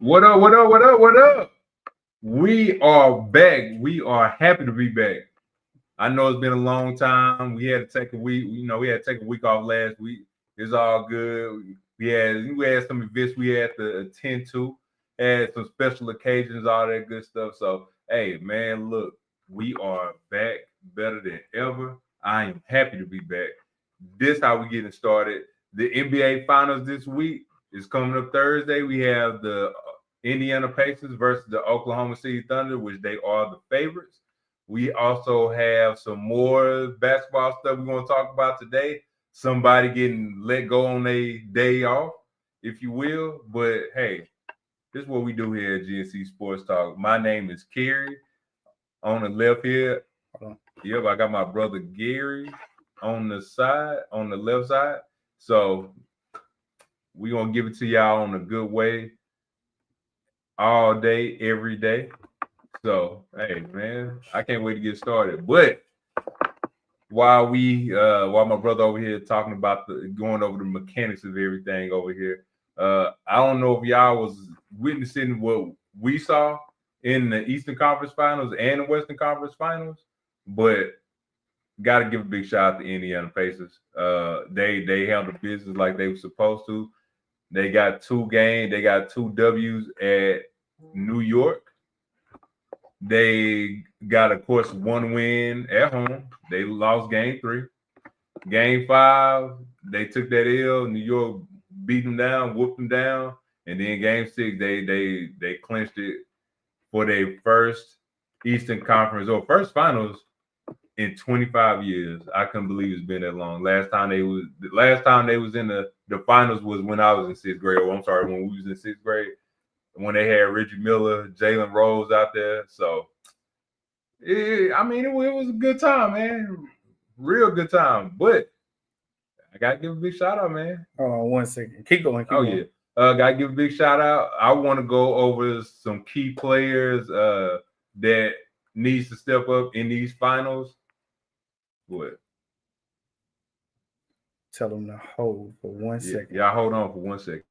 What up? What up? What up? What up? We are back. We are happy to be back. I know it's been a long time. We had to take a week. We had to take a week off last week. It's all good. We had some events we had to attend to. Had some special occasions, all that good stuff. So, hey, man, look, we are back better than ever. I am happy to be back. This how we getting started. The NBA Finals this week is coming up Thursday. We have the Indiana Pacers versus the Oklahoma City Thunder, which they are the favorites. We also have some more basketball stuff we're going to talk about today. Somebody getting let go on a day off, if you will. But hey, this is what we do here at G&C Sports Talk. My name is Cary. On the left here, yep, I got my brother Gary on the left side. So we're going to give it to y'all on a good way all day, every day. So, hey, man, I can't wait to get started. But while my brother over here talking about going over the mechanics of everything over here, I don't know if y'all was witnessing what we saw in the Eastern Conference Finals and the Western Conference Finals, but got to give a big shout out to Indiana Pacers. They handled business like they were supposed to. They got 2 games. They got 2 W's at New York. They got, of course, 1 win at home. They lost game 3. Game 5, they took that L. New York beat them down, whooped them down. And then game 6, they clinched it for their first Eastern Conference or first finals in 25 years. I couldn't believe it's been that long. Last time they was in the finals was when I was in 6th grade. Oh, I'm sorry, when we was in 6th grade. When they had Reggie Miller, Jalen Rose out there. So, it was a good time, man. Real good time. But I got to give a big shout out, man. Hold on 1 second. Keep going. Yeah. Got to give a big shout out. I want to go over some key players that needs to step up in these finals. What? Tell them to hold for 1 second. Yeah, hold on for 1 second.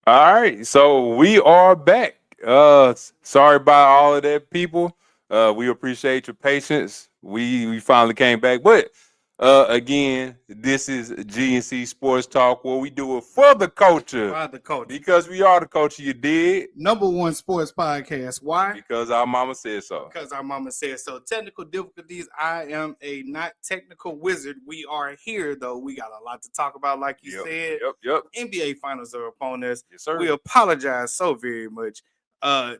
All right, so we are back. Sorry about all of that, people. We appreciate your patience. We finally came back, but again, this is G&C Sports Talk, where we do it for the culture. By the culture. Because we are the culture. You did. #1 sports podcast. Why? Because our mama said so. Because our mama said so. Technical difficulties. I am a not technical wizard. We are here, though. We got a lot to talk about, like you said. Yep. NBA finals are upon us. Yes, sir. We apologize so very much.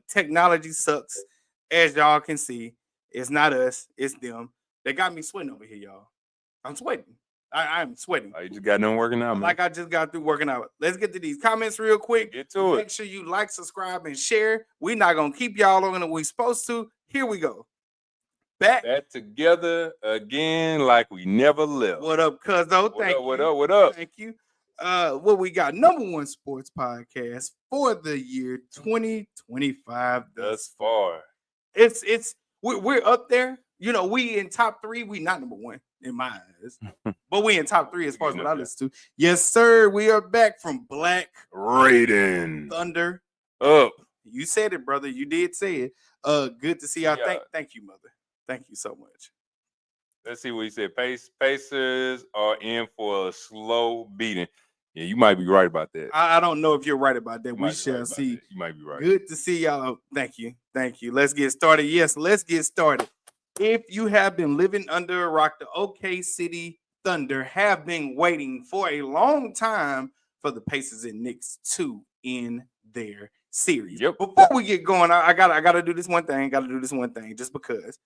Technology sucks. As y'all can see, it's not us, it's them. They got me sweating over here, y'all. I'm sweating. I'm sweating. You just got done working out, man. Like I just got through working out. Let's get to these comments real quick. Get to it. Make sure you like, subscribe, and share. We're not going to keep y'all longer than we're supposed to. Here we go. Back together again like we never left. What up, cuzzo? Thank you. What up? Thank you. What we got? #1 sports podcast for the year 2025 Thus far. We're up there. You know, we in top 3. We not #1 in my eyes, but we in top 3 as far as what I listen to. Yes, sir. We are back from Black Raiden Thunder up. You said it, brother. You did say it. Good to see y'all. Yeah. Thank you, mother. Thank you so much. Let's see what he said. Pacers are in for a slow beating. Yeah, you might be right about that. I don't know if you're right about that. We shall see. You might be right. Good to see y'all. Thank you. Let's get started. Yes, let's get started. If you have been living under a rock, the OK City Thunder have been waiting for a long time for the Pacers and Knicks to end their series. Yep. Before we get going, I gotta do this one thing. Just because.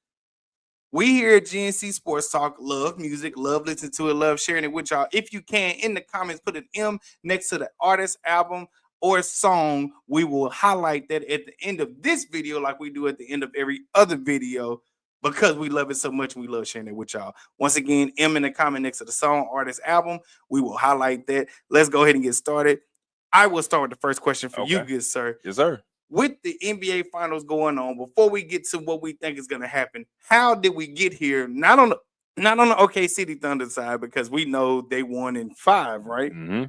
We here at G&C Sports Talk love music, love listening to it, love sharing it with y'all. If you can, in the comments, put an M next to the artist, album, or song. We will highlight that at the end of this video like we do at the end of every other video because we love it so much and we love sharing it with y'all. Once again, M in the comment next to the song, artist, album. We will highlight that. Let's go ahead and get started. I will start with the first question for you, good sir. Yes, sir. With the NBA finals going on, before we get to what we think is going to happen, how did we get here? Not on the OK City Thunder side, because we know they won in 5, right? Mm-hmm.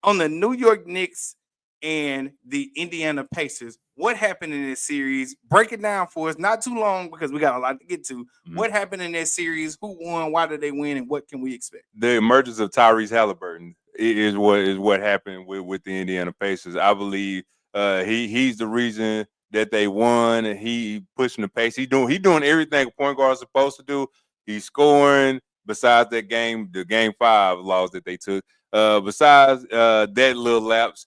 On the New York Knicks and the Indiana Pacers, what happened in this series? Break it down for us. Not too long because we got a lot to get to. Mm-hmm. What happened in that series? Who won? Why did they win? And what can we expect? The emergence of Tyrese Halliburton is what happened with the Indiana Pacers. I believe he's the reason that they won. He pushing the pace. He doing everything a point guard is supposed to do. He's scoring. Besides that game, the game 5 loss that they took. Besides that little lapse,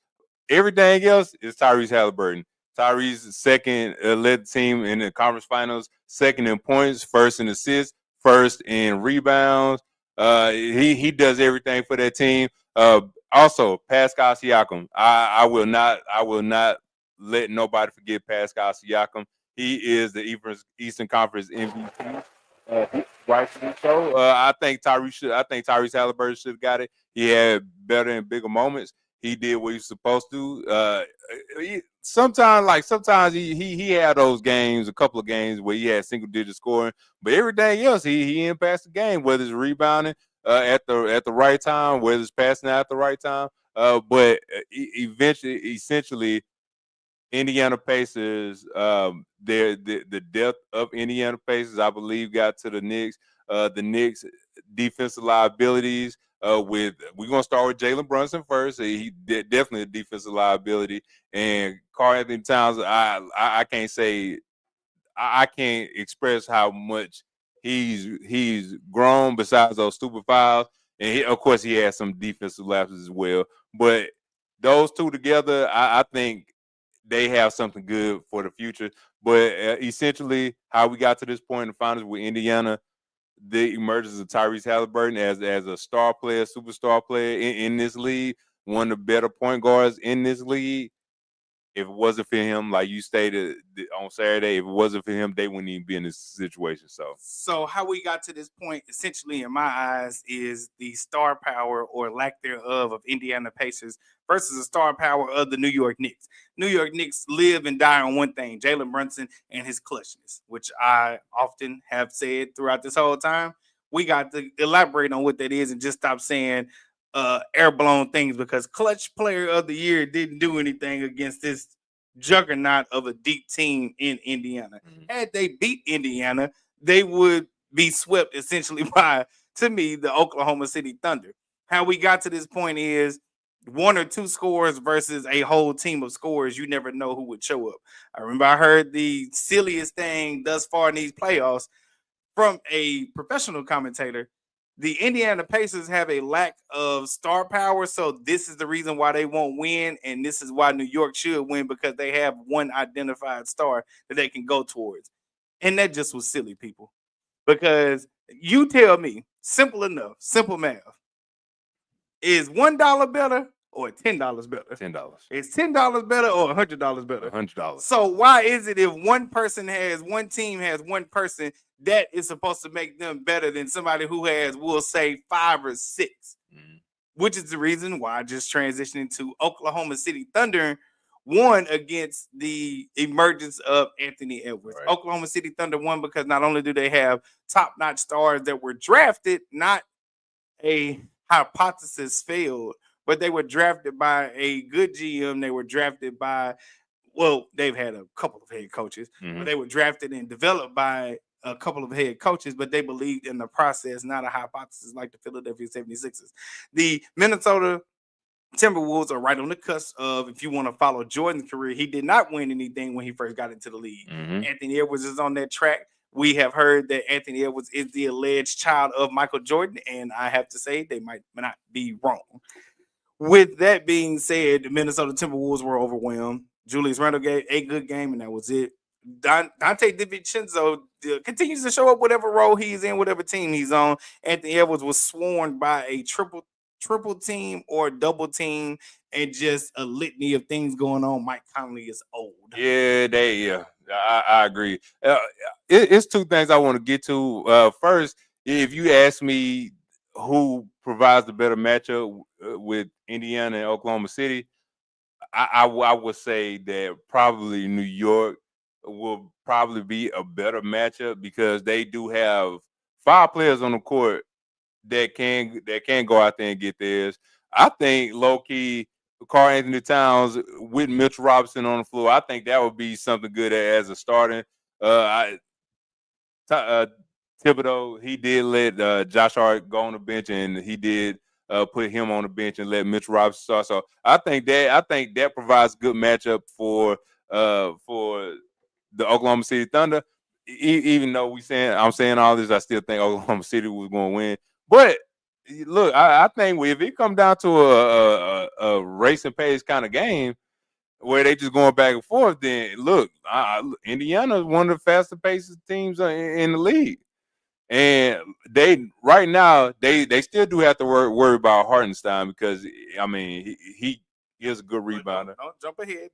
everything else is Tyrese Halliburton. Tyrese second led the team in the conference finals, second in points, first in assists, first in rebounds. He does everything for that team. Also, Pascal Siakam. I will not let nobody forget Pascal Siakam. He is the Eastern Conference MVP. Rightfully so. I think Tyrese Halliburton should have got it. He had better and bigger moments. He did what he was supposed to. Sometimes he had those games, a couple of games where he had single digit scoring, but everything else he didn't pass the game, whether it's rebounding at the right time, whether it's passing out at the right time. But essentially, Indiana Pacers, the depth of Indiana Pacers, I believe, got to the Knicks. The Knicks defensive liabilities. We're gonna start with Jalen Brunson first. He definitely a defensive liability, and Karl-Anthony Towns. I can't say I can't express how much he's grown. Besides those stupid fouls, and of course he has some defensive lapses as well. But those two together, I think they have something good for the future. But essentially, how we got to this point in the finals with Indiana. The emergence of Tyrese Halliburton as a star player, superstar player in this league, one of the better point guards in this league. If it wasn't for him, like you stated on Saturday, if it wasn't for him, they wouldn't even be in this situation. So how we got to this point, essentially, in my eyes, is the star power or lack thereof of Indiana Pacers versus the star power of the New York Knicks. New York Knicks live and die on one thing, Jalen Brunson and his clutchness, which I often have said throughout this whole time. We got to elaborate on what that is and just stop saying air-blown things because clutch player of the year didn't do anything against this juggernaut of a deep team in Indiana. Had they beat Indiana, they would be swept essentially by, to me, the Oklahoma City Thunder. How we got to this point is one or two scores versus a whole team of scores. You never know who would show up. I remember I heard the silliest thing thus far in these playoffs from a professional commentator. The Indiana Pacers have a lack of star power, so this is the reason why they won't win, and this is why New York should win because they have one identified star that they can go towards. And that just was silly, people. Because you tell me, simple enough, simple math, is $1 better or $10 better? $10. Is $10 better or $100 better? $100. So why is it if one team has one person that is supposed to make them better than somebody who has, we'll say, 5 or 6? Which is the reason why I just transitioned into Oklahoma City Thunder won against the emergence of Anthony Edwards. Right. Oklahoma City Thunder won because not only do they have top-notch stars that were drafted, not a hypothesis failed, but they were drafted by a good GM. They were drafted by, well, they've had a couple of head coaches, but they were drafted and developed by a couple of head coaches, but they believed in the process, not a hypothesis like the Philadelphia 76ers. The Minnesota Timberwolves are right on the cusp of, if you want to follow Jordan's career, he did not win anything when he first got into the league. Anthony Edwards is on that track. We have heard that Anthony Edwards is the alleged child of Michael Jordan, and I have to say they might not be wrong. With that being said, the Minnesota Timberwolves were overwhelmed. Julius Randle gave a good game, and that was it. Dante DiVincenzo continues to show up whatever role he's in, whatever team he's on. Anthony Edwards was sworn by a triple team or double team, and just a litany of things going on. Mike Conley is old. Yeah, I agree. It's two things I want to get to. First, if you ask me who provides the better matchup with Indiana and Oklahoma City, I would say that probably New York will probably be a better matchup because they do have 5 players on the court that can go out there and get theirs. I think low-key Karl-Anthony Towns with Mitch Robinson on the floor, I think that would be something good as a starting. Thibodeau, he did let Josh Hart go on the bench, and he did put him on the bench and let Mitch Robinson start. So I think that provides good matchup for the Oklahoma City Thunder. Even though I'm saying all this, I still think Oklahoma City was going to win. But look, I think if it comes down to a racing pace kind of game where they just going back and forth, then look, Indiana is one of the faster paced teams in the league. And right now they still do have to worry about Hartenstein because I mean he is a good rebounder. Don't jump ahead.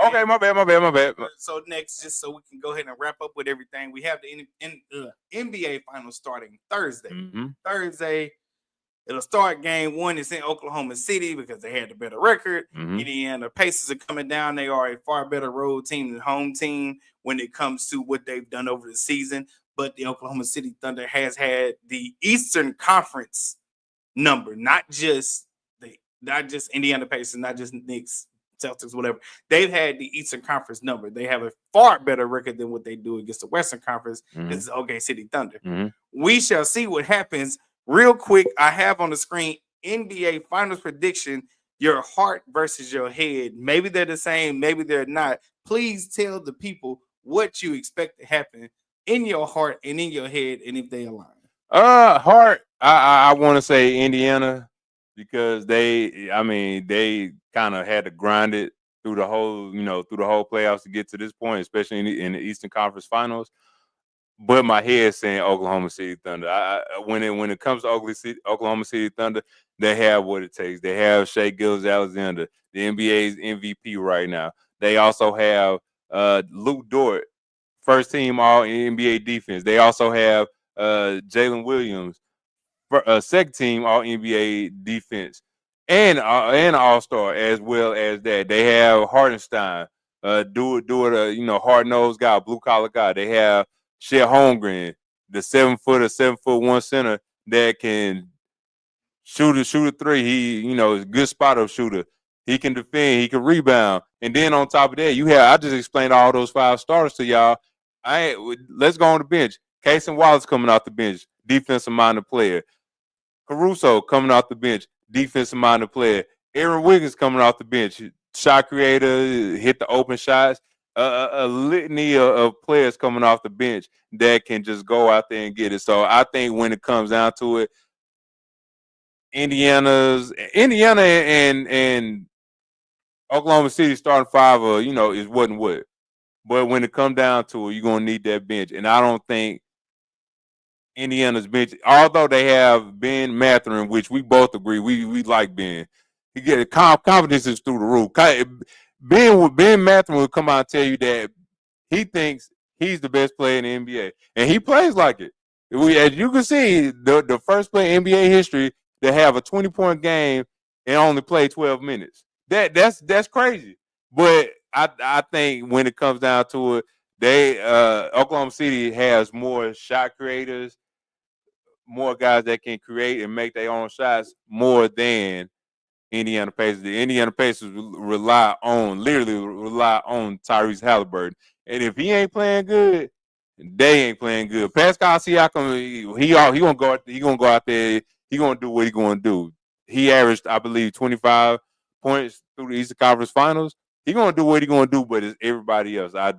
Okay, my bad. So next, just so we can go ahead and wrap up with everything, we have the NBA Finals starting Thursday. Thursday, it'll start game 1. It's in Oklahoma City because they had the better record. Indiana Pacers are coming down. They are a far better road team than home team when it comes to what they've done over the season. But the Oklahoma City Thunder has had the Eastern Conference number, not just Indiana Pacers, not just Knicks, Celtics, whatever. They've had the Eastern Conference number. They have a far better record than what they do against the Western Conference. This is OKC City Thunder. We shall see what happens. Real quick, I have on the screen NBA Finals prediction, your heart versus your head. Maybe they're the same, maybe they're not. Please tell the people what you expect to happen in your heart and in your head, and if they align. Heart, I want to say Indiana because they kind of had to grind it through the whole playoffs to get to this point, especially in the Eastern Conference Finals. But my head saying Oklahoma City Thunder. When it comes to Oklahoma City Thunder, they have what it takes. They have Shai Gilgeous-Alexander, the NBA's MVP right now. They also have Luke Dort, first team All NBA defense. They also have Jalen Williams, second team All NBA defense, and All-Star as well as that. They have Hartenstein, hard-nosed guy, blue-collar guy. They have Chet Holmgren, the 7'1" center that can shooter three. He, is a good spot up shooter. He can defend. He can rebound. And then on top of that, I just explained all those 5 starters to y'all. Let's go on the bench. Casey Wallace coming off the bench, defensive minded player. Caruso coming off the bench, defensive minded player. Aaron Wiggins coming off the bench, shot creator, hit the open shots. A litany of players coming off the bench that can just go out there and get it. So I think when it comes down to it, Indiana and Oklahoma City starting 5 is what and what. But when it comes down to it, you're gonna need that bench. And I don't think Indiana's bench, although they have Ben Mathurin, which we both agree we like Ben. He get confidence is through the roof. Ben Mathurin will come out and tell you that he thinks he's the best player in the NBA, and he plays like it. As you can see, the first player in NBA history to have a 20-point game and only play 12 minutes. That's crazy. But I think when it comes down to it, Oklahoma City has more shot creators, more guys that can create and make their own shots more than Indiana Pacers. The Indiana Pacers literally rely on Tyrese Halliburton. And if he ain't playing good, they ain't playing good. Pascal Siakam, he gonna go out there. He gonna do what he gonna do. He averaged, I believe, 25 points through the Eastern Conference Finals. He gonna do what he gonna do, but it's everybody else. I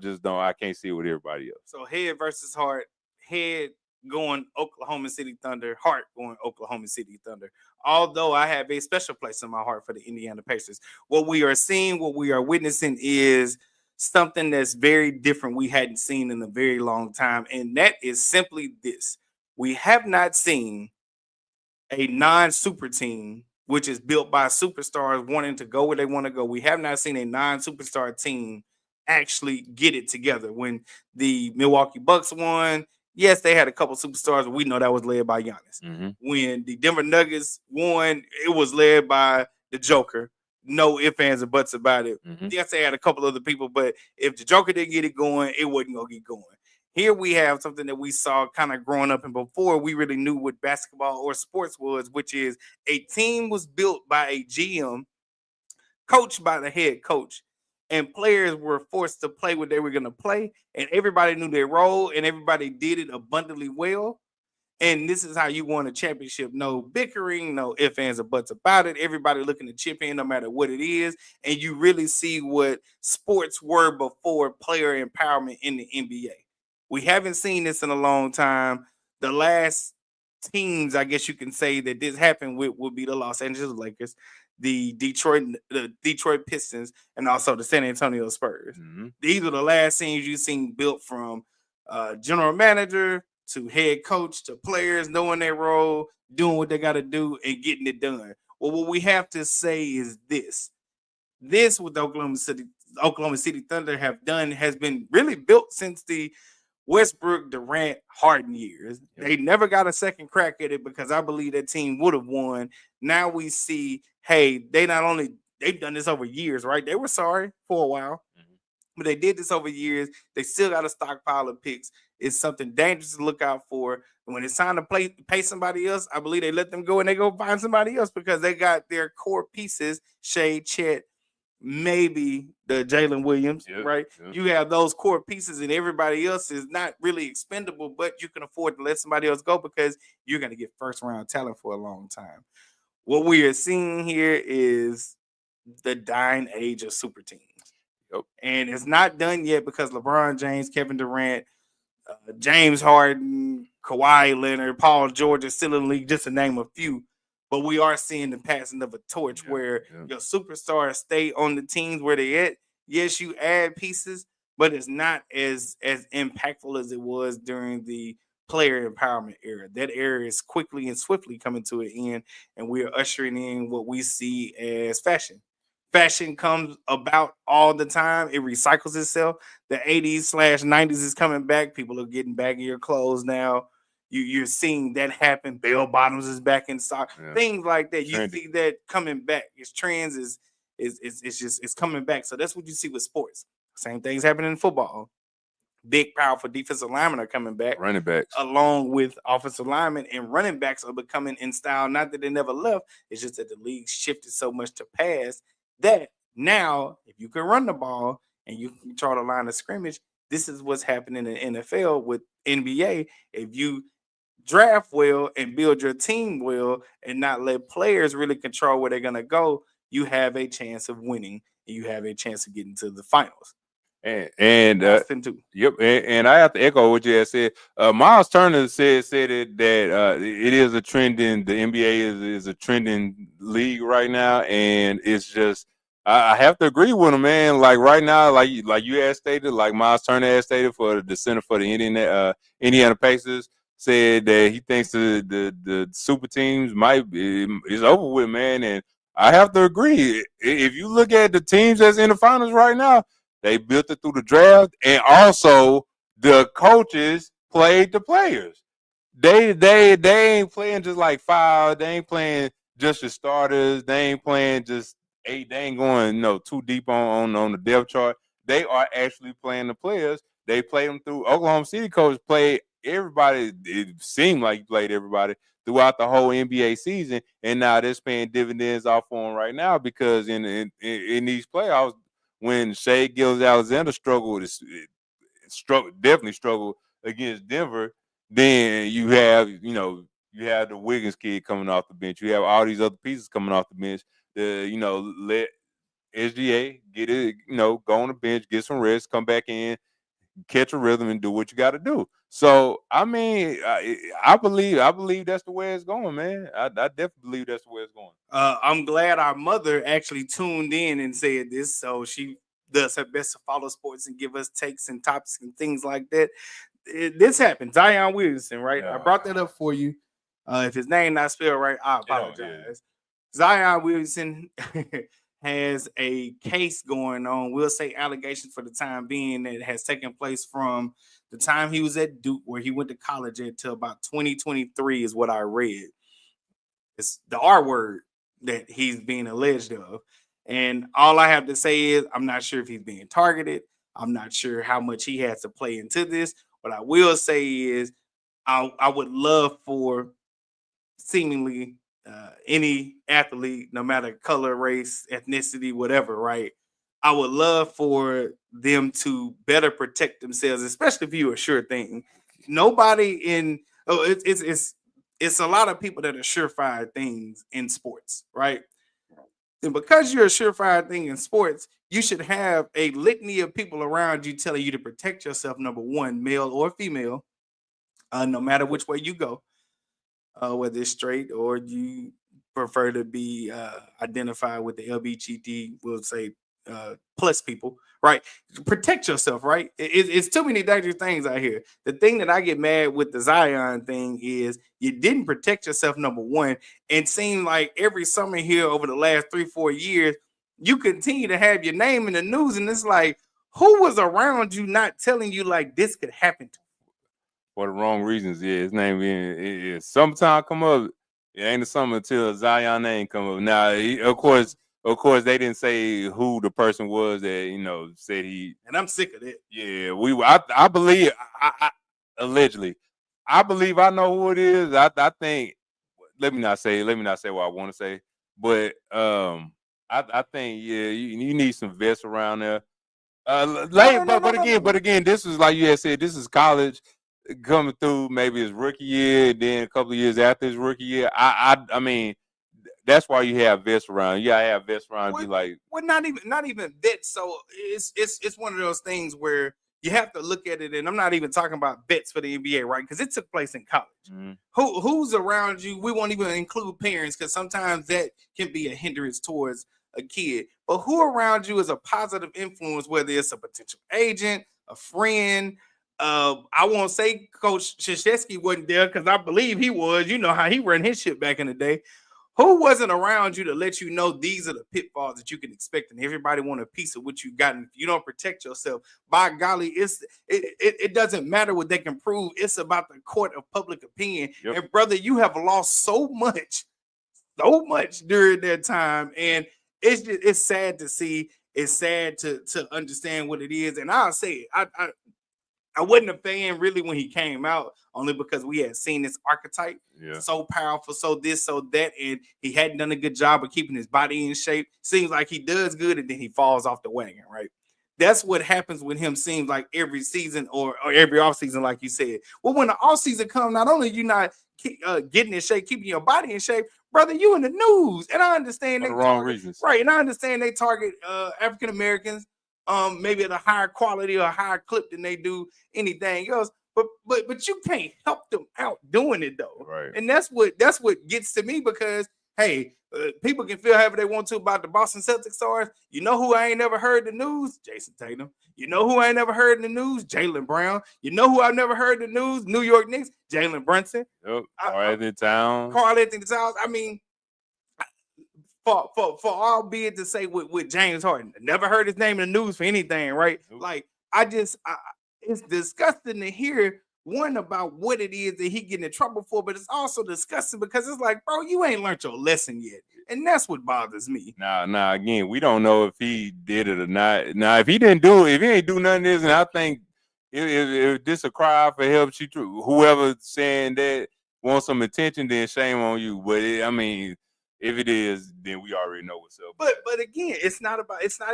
can't see it with everybody else. So head versus heart. Head going Oklahoma City Thunder. Heart going Oklahoma City Thunder. Although I have a special place in my heart for the Indiana Pacers. What we are seeing, what we are witnessing is something that's very different we hadn't seen in a very long time. And that is simply this. We have not seen a non-super team, which is built by superstars wanting to go where they want to go. We have not seen a non-superstar team actually get it together. When the Milwaukee Bucks won, yes, they had a couple superstars, but we know that was led by Giannis. Mm-hmm. When the Denver Nuggets won, it was led by the Joker. No ifs, ands, and buts about it. Mm-hmm. Yes, they had a couple other people, but if the Joker didn't get it going, it wasn't going to get going. Here we have something that we saw kind of growing up and before we really knew what basketball or sports was, which is a team was built by a GM, coached by the head coach, and players were forced to play what they were going to play, and everybody knew their role, and everybody did it abundantly well. And this is how you won a championship. No bickering, no ifs, ands, or buts about it. Everybody looking to chip in no matter what it is. And you really see what sports were before player empowerment in the NBA. We haven't seen this in a long time. The last teams, I guess you can say, that this happened with would be the Los Angeles Lakers, the Detroit Pistons, and also the San Antonio Spurs. Mm-hmm. These are the last teams you've seen built from general manager to head coach to players knowing their role, doing what they got to do, and getting it done. Well, what we have to say is this. This, what the Oklahoma City Thunder have done, has been really built since the Westbrook, Durant, Harden years. Yep. They never got a second crack at it because I believe that team would have won. Now we see, hey, they've done this over years, right? They were sorry for a while, but they did this over years. They still got a stockpile of picks. It's something dangerous to look out for. And when it's time to pay somebody else, I believe they let them go and they go find somebody else because they got their core pieces, Shea, Chet, maybe the Jalen Williams, right? Yep. You have those core pieces and everybody else is not really expendable, but you can afford to let somebody else go because you're going to get first-round talent for a long time. What we are seeing here is the dying age of super teams. Yep. And it's not done yet because LeBron James, Kevin Durant, James Harden, Kawhi Leonard, Paul George is still in the league, just to name a few. But we are seeing the passing of a torch where your superstars stay on the teams where they at. Yes, you add pieces, but it's not as impactful as it was during the player empowerment era. That era is quickly and swiftly coming to an end, and we are ushering in what we see as fashion. Fashion comes about all the time. It recycles itself. The 80s/90s is coming back. People are getting baggier clothes now. You're seeing that happen. Bell bottoms is back in stock. Yeah. Things like that. You see that coming back. It's trends it's coming back. So that's what you see with sports. Same things happening in football. big, powerful defensive linemen are coming back. Running backs. Along with offensive linemen, and running backs are becoming in style. Not that they never left. It's just that the league shifted so much to pass that now, if you can run the ball and you can control the line of scrimmage, this is what's happening in the NFL with NBA. If you draft well and build your team well and not let players really control where they're going to go, you have a chance of winning and you have a chance of getting to the finals. And Boston too. Yep, and I have to echo what you had said. Miles Turner said it that it is a trending. The NBA is a trending league right now, and it's just I have to agree with him, man. Like right now, like you had stated, like Miles Turner had stated for the center for the Indiana Pacers, said that he thinks the super teams might be is over with, man. And I have to agree. If you look at the teams that's in the finals right now, they built it through the draft, and also the coaches played the players. They ain't playing just like five. They ain't playing just the starters. They ain't playing just 8. They ain't going too deep on the depth chart. They are actually playing the players. They played them through. Oklahoma City coach played everybody. It seemed like he played everybody throughout the whole NBA season, and now they're paying dividends off for him right now because in these playoffs, when Shea Gilgeous-Alexander definitely struggled against Denver, then you have the Wiggins kid coming off the bench. You have all these other pieces coming off the bench. Let SGA get it, go on the bench, get some rest, come back in, catch a rhythm, and do what you got to do. So I mean, I believe that's the way it's going, man. I definitely believe that's the way it's going. I'm glad our mother actually tuned in and said this, so she does her best to follow sports and give us takes and topics and things like that. This happened. Zion Williamson, right? Yeah. I brought that up for you. If his name not spelled right, I apologize. Yeah. Zion Williamson has a case going on. We'll say allegations for the time being that has taken place from the time he was at Duke, where he went to college until about 2023 is what I read. It's the R word that he's being alleged of. And all I have to say is I'm not sure if he's being targeted. I'm not sure how much he has to play into this. What I will say is I would love for seemingly any athlete, no matter color, race, ethnicity, whatever, right? I would love for them to better protect themselves, especially if you're a sure thing. Nobody it's a lot of people that are surefire things in sports, right? And because you're a surefire thing in sports, you should have a litany of people around you telling you to protect yourself, number one, male or female, no matter which way you go, whether it's straight or you prefer to be identified with the LBGT, we'll say plus people, right? Protect yourself, right? It's too many dangerous things out here. The thing that I get mad with the Zion thing is you didn't protect yourself, number one, and seemed like every summer here over the last 3-4 years, you continue to have your name in the news, and it's like, who was around you not telling you like this could happen to you? For the wrong reasons, yeah. His name being sometime come up. It ain't the summer until Zion name come up. Now, of course, they didn't say who the person was that said he. And I'm sick of it. Yeah, I believe. I allegedly, I believe I know who it is. I think. Let me not say what I want to say, but I think you need some vests around there. But again, this is like you had said. This is college coming through. Maybe his rookie year, then a couple of years after his rookie year. I mean, that's why you have vests around. You gotta have vests around. Be like, well, not even vets. So it's one of those things where you have to look at it, and I'm not even talking about bets for the NBA, right? Because it took place in college. Mm-hmm. Who's around you? We won't even include parents because sometimes that can be a hindrance towards a kid. But who around you is a positive influence, whether it's a potential agent, a friend. I won't say Coach Krzyzewski wasn't there because I believe he was. You know how he ran his shit back in the day. Who wasn't around you to let you know these are the pitfalls that you can expect, and everybody want a piece of what you got. And if you don't protect yourself, by golly, it doesn't matter what they can prove. It's about the court of public opinion. Yep. And brother, you have lost so much during that time, and it's sad to see. It's sad to understand what it is. And I'll say it. I wasn't a fan really when he came out, only because we had seen this archetype so powerful, so this, so that, and he hadn't done a good job of keeping his body in shape. Seems like he does good, and then he falls off the wagon, right? That's what happens with him, seems like every season or every offseason, like you said. Well, when the offseason comes, not only you not getting in shape, keeping your body in shape, brother, you in the news. And I understand for the wrong reasons. Right, and I understand they target African Americans maybe at a higher quality or a higher clip than they do anything else. But you can't help them out doing it though. Right. And that's what gets to me, because hey, people can feel however they want to about the Boston Celtics stars. You know who I ain't never heard the news? Jason Tatum. You know who I ain't never heard in the news? Jaylen Brown. You know who I've never heard in the news? New York Knicks. Jalen Brunson. Yep. Karl-Anthony Towns. Karl-Anthony Towns. I mean, for albeit to say with James Harden, never heard his name in the news for anything, right? Nope. Like it's disgusting to hear one about what it is that he getting in trouble for, but it's also disgusting because it's like, bro, you ain't learned your lesson yet, and that's what bothers me. Now, again, we don't know if he did it or not. Now, if he didn't do it, if he ain't do nothing, this, and I think if this a cry for help, whoever saying that wants some attention, then shame on you. But I mean, if it is, then we already know what's up. But again, it's not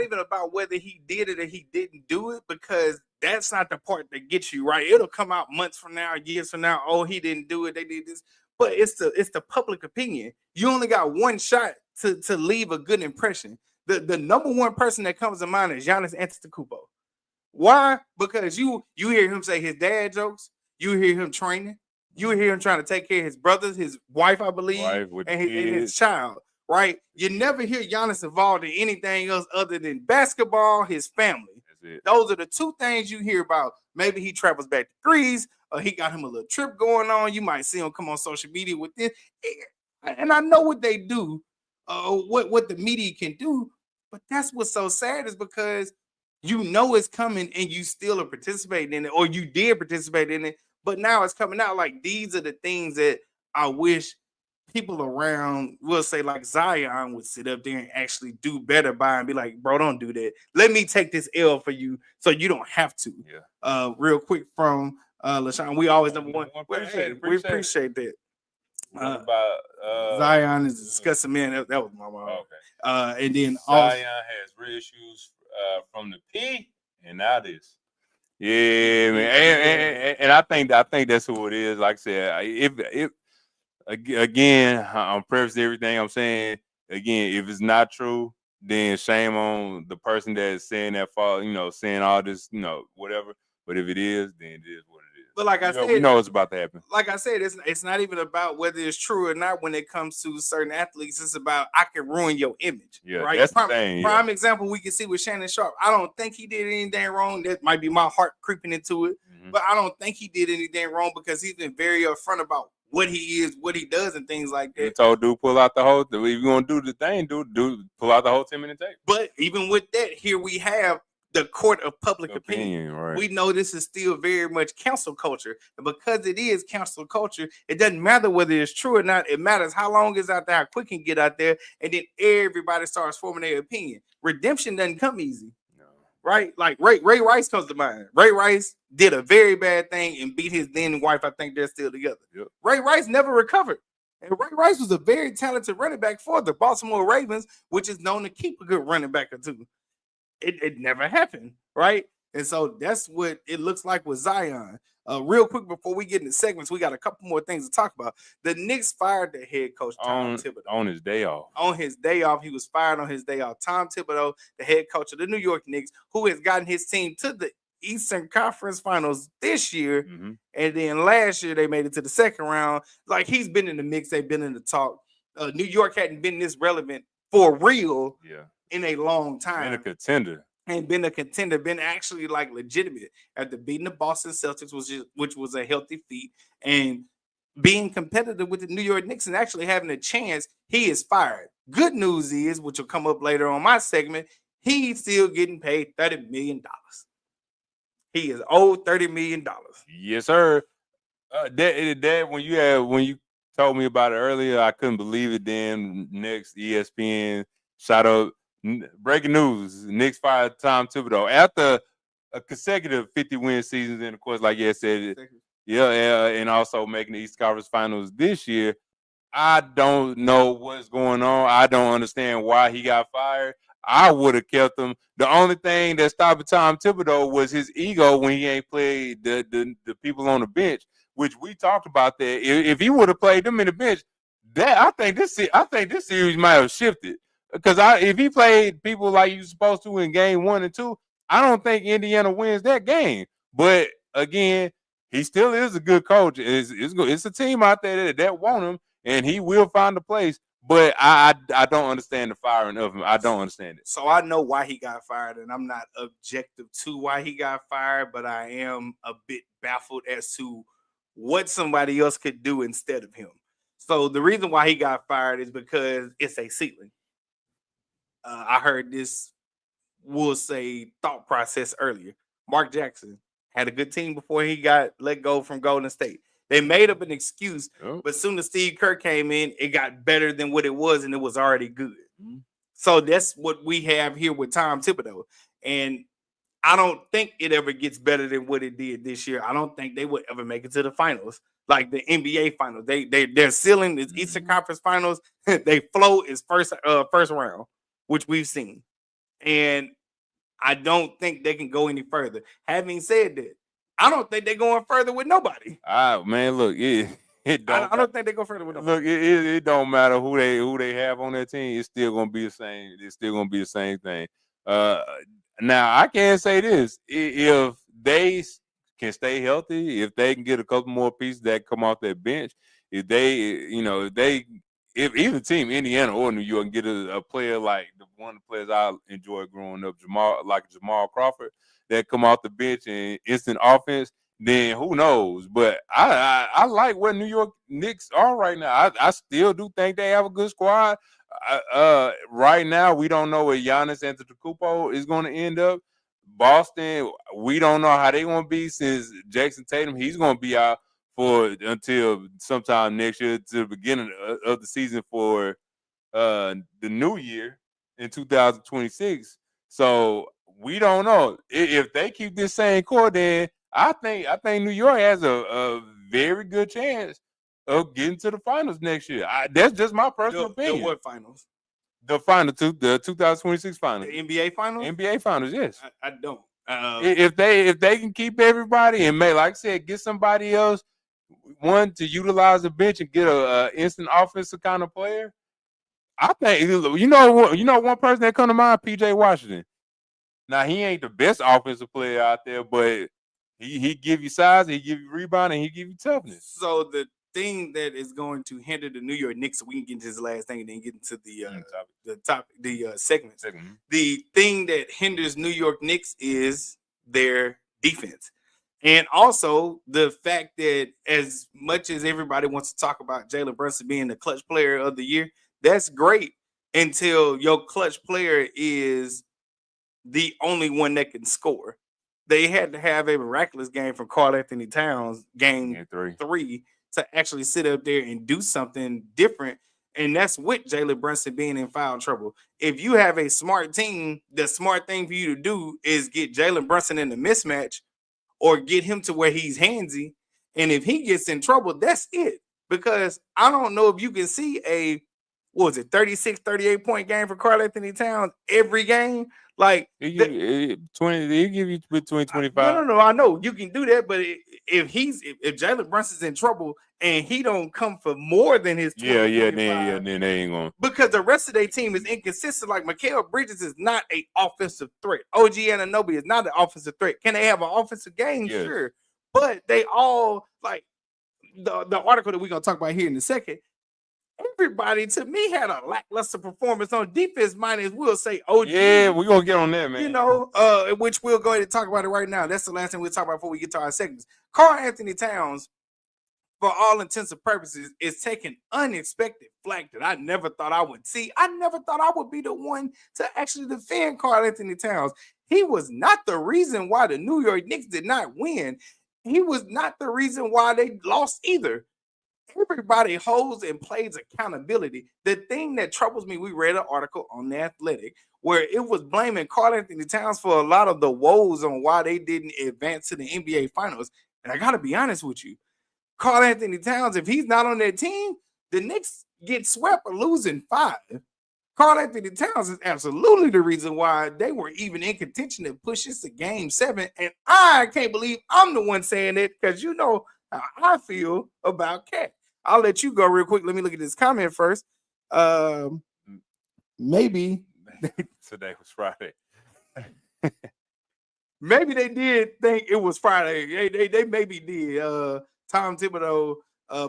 even about whether he did it or he didn't do it, because that's not the part that gets you right. It'll come out months from now, years from now. Oh, he didn't do it. They did this. But it's the public opinion. You only got one shot to leave a good impression. The number one person that comes to mind is Giannis Antetokounmpo. Why? Because you hear him say his dad jokes. You hear him training. You hear him trying to take care of his brothers, his wife, I believe, and his child, right? You never hear Giannis involved in anything else other than basketball, his family. That's it. Those are the two things you hear about. Maybe he travels back to Greece, or he got him a little trip going on. You might see him come on social media with this. And I know what they do, what the media can do, but that's what's so sad, is because you know it's coming and you still are participating in it, or you did participate in it. But now it's coming out. Like, these are the things that I wish people around, we'll say like Zion, would sit up there and actually do better by and be like, bro, don't do that. Let me take this L for you so you don't have to. Yeah. Real quick from LaShawn. We always number one. We appreciate that. Zion is discussing, man. That was my mom. Okay. And then Zion has real issues from the P and now this. Yeah, man, and I think that's who it is. Like I said, if again, I'm prefacing everything I'm saying. Again, if it's not true, then shame on the person that's saying that for, saying all this, whatever. But if it is, then it is what it is. But like I said, we know it's about to happen. Like I said, it's not even about whether it's true or not. When it comes to certain athletes, it's about, I can ruin your image. Yeah, right. That's the thing. Prime example we can see with Shannon Sharp. I don't think he did anything wrong. That might be my heart creeping into it, but I don't think he did anything wrong, because he's been very upfront about what he is, what he does, and things like that. He told dude, pull out the whole. If you gonna do the thing, dude, pull out the whole 10-minute tape. But even with that, here we have the court of public opinion. Right. We know this is still very much cancel culture. And because it is cancel culture, it doesn't matter whether it's true or not. It matters how long it's out there, how quick it can get out there, and then everybody starts forming their opinion. Redemption doesn't come easy. No. Right? Like Ray Rice comes to mind. Ray Rice did a very bad thing and beat his then wife. I think they're still together. Yep. Ray Rice never recovered. And Ray Rice was a very talented running back for the Baltimore Ravens, which is known to keep a good running back or two. It never happened, right? And so that's what it looks like with Zion. Real quick before we get into segments, we got a couple more things to talk about. The Knicks fired the head coach, Tom Thibodeau. On his day off. On his day off. He was fired on his day off. Tom Thibodeau, the head coach of the New York Knicks, who has gotten his team to the Eastern Conference Finals this year. Mm-hmm. And then last year they made it to the second round. Like, he's been in the mix. They've been in the talk. New York hadn't been this relevant for real. Yeah. In a long time. Been a contender, been actually like legitimate after beating the Boston Celtics, which was a healthy feat, and being competitive with the New York Knicks and actually having a chance. He is fired. Good news is, which will come up later on my segment, he's still getting paid $30 million. He is owed $30 million. Yes, sir. That when you told me about it earlier, I couldn't believe it. Then next, ESPN shot up. Breaking news: Knicks fired Tom Thibodeau after a consecutive 50-win seasons, and of course, like you said, and also making the East Conference Finals this year. I don't know what's going on. I don't understand why he got fired. I would have kept him. The only thing that stopped Tom Thibodeau was his ego when he ain't played the people on the bench, which we talked about that. If he would have played them in the bench, I think this series might have shifted. Because if he played people like you're supposed to in game 1 and 2, I don't think Indiana wins that game. But again, he still is a good coach. It's a team out there that want him, and he will find a place. But I don't understand the firing of him. I don't understand it. So I know why he got fired, and I'm not objective to why he got fired, but I am a bit baffled as to what somebody else could do instead of him. So the reason why he got fired is because it's a ceiling. I heard this, we'll say, thought process earlier. Mark Jackson had a good team before he got let go from Golden State. They made up an excuse, but soon as Steve Kerr came in, it got better than what it was, and it was already good. Mm-hmm. So that's what we have here with Tom Thibodeau. And I don't think it ever gets better than what it did this year. I don't think they would ever make it to the finals, like the NBA finals. Their ceiling is Eastern Conference Finals. They flow is first round, which we've seen. And I don't think they can go any further. Having said that, I don't think they're going further with nobody. Man, look, I don't think they go further with nobody. Look, it don't matter who they have on their team. It's still gonna be the same. It's still gonna be the same thing. Now I can say this: if they can stay healthy, if they can get a couple more pieces that come off their bench, if either team, Indiana or New York, can get a player like one of the players I enjoyed growing up, Jamal Crawford, that come off the bench and instant offense, then who knows? But I like where New York Knicks are right now. I still do think they have a good squad. Right now, we don't know where Giannis Antetokounmpo is going to end up. Boston, we don't know how they're going to be since Jason Tatum, he's going to be out until sometime next year, to the beginning of the season for the new year in 2026. So we don't know if they keep this same core. Then I think New York has a very good chance of getting to the finals next year. That's just my personal opinion. What finals? The 2026 finals. The NBA finals. NBA finals, yes. I don't. If they can keep everybody and like I said, get somebody else one to utilize the bench and get a instant offensive kind of player. I think one person that come to mind, PJ Washington. Now he ain't the best offensive player out there, but he give you size, he give you rebound, and he give you toughness. So the thing that is going to hinder the New York Knicks, so we can get into this last thing and then get into the segments. The thing that hinders New York Knicks is their defense. And also the fact that as much as everybody wants to talk about Jalen Brunson being the clutch player of the year, that's great until your clutch player is the only one that can score. They had to have a miraculous game from Karl-Anthony Towns, game 3, to actually sit up there and do something different. And that's with Jalen Brunson being in foul trouble. If you have a smart team, the smart thing for you to do is get Jalen Brunson in the mismatch or get him to where he's handsy. And if he gets in trouble, that's it. Because I don't know if you can see a 36, 38 point game for Karl-Anthony Towns every game. Like he give you between 25. No, I know you can do that, but if Jalen Brunson's in trouble and he don't come for more than his 20, then they ain't going. Because the rest of their team is inconsistent. Like Mikal Bridges is not an offensive threat. OG Anunoby is not an offensive threat. Can they have an offensive game? Yes. Sure, but they all like the article that we're gonna talk about here in a second. Everybody, to me, had a lackluster performance on defense. Might as well say OG. Yeah, we're going to get on that, man. Which we'll go ahead and talk about it right now. That's the last thing we'll talk about before we get to our segments. Karl-Anthony Towns, for all intents and purposes, is taking unexpected flack that I never thought I would see. I never thought I would be the one to actually defend Karl-Anthony Towns. He was not the reason why the New York Knicks did not win. He was not the reason why they lost either. everybody holds and plays accountability. The thing that troubles me, we read an article on The Athletic where it was blaming Karl-Anthony Towns for a lot of the woes on why they didn't advance to the NBA Finals. And I got to be honest with you, Karl-Anthony Towns, if he's not on that team, the Knicks get swept or losing 5. Karl-Anthony Towns is absolutely the reason why they were even in contention to push this to Game 7. And I can't believe I'm the one saying it because you know how I feel about Cat. I'll let you go real quick. Let me look at this comment first. Maybe today was Friday. Maybe they did think it was Friday. They maybe did. Tom Thibodeau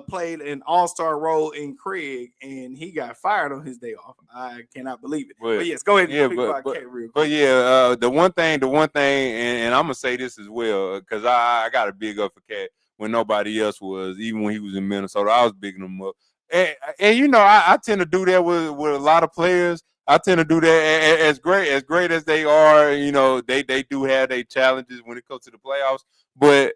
played an all-star role in Craig, and he got fired on his day off. I cannot believe it. But yes, go ahead and speak about Cat real quick. But yeah, the one thing, and I'm gonna say this as well, because I got to big up for Cat when nobody else was, even when he was in Minnesota. I was bigging him up. And you know, I tend to do that with a lot of players. I tend to do that as great as they are. You know, they do have their challenges when it comes to the playoffs. But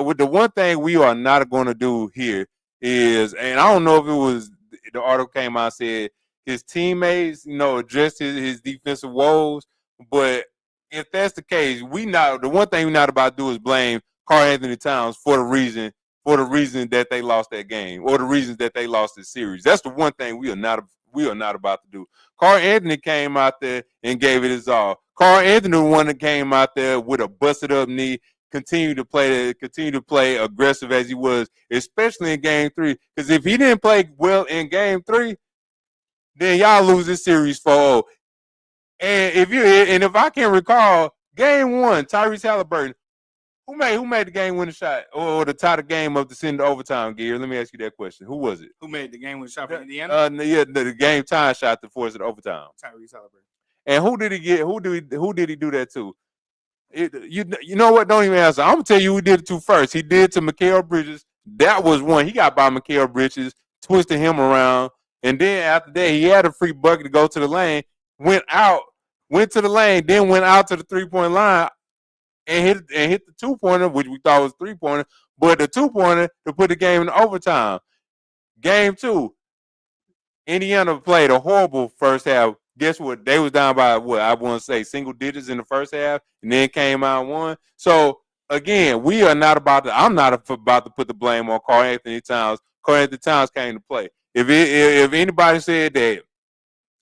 with the one thing we are not going to do here is, and I don't know if it was the article came out and said his teammates, you know, addressed his defensive woes. But if that's the case, the one thing we're not about to do is blame Karl-Anthony Towns for the reason that they lost that game or the reasons that they lost this series. That's the one thing we are not about to do. Karl-Anthony came out there and gave it his all. Karl-Anthony the one that came out there with a busted up knee, continue to play aggressive as he was, especially in Game 3. Because if he didn't play well in Game 3, then y'all lose this series 4-0. And if I can recall, Game 1, Tyrese Halliburton, who made the game-winning shot or to tie the game up to send to overtime, Gear? Let me ask you that question. Who was it? Who made the game-winning shot for Indiana? The game-time shot to force it to overtime. Tyrese Halliburton. And who did he get? Who did he do that to? You know what? Don't even answer. I'm gonna tell you who did it to first. He did to Mikal Bridges. That was one. He got by Mikal Bridges, twisted him around, and then after that, he had a free bucket to go to the lane. Went to the lane, then went out to the 3-point line and hit the 2-pointer, which we thought was 3-pointer, but the 2-pointer to put the game in overtime. Game 2, Indiana played a horrible first half. Guess what? They was down by what I want to say single digits in the first half, and then came out and won. So again, we are not about to. I'm not about to put the blame on Karl-Anthony Towns. Karl-Anthony Towns came to play. If anybody said that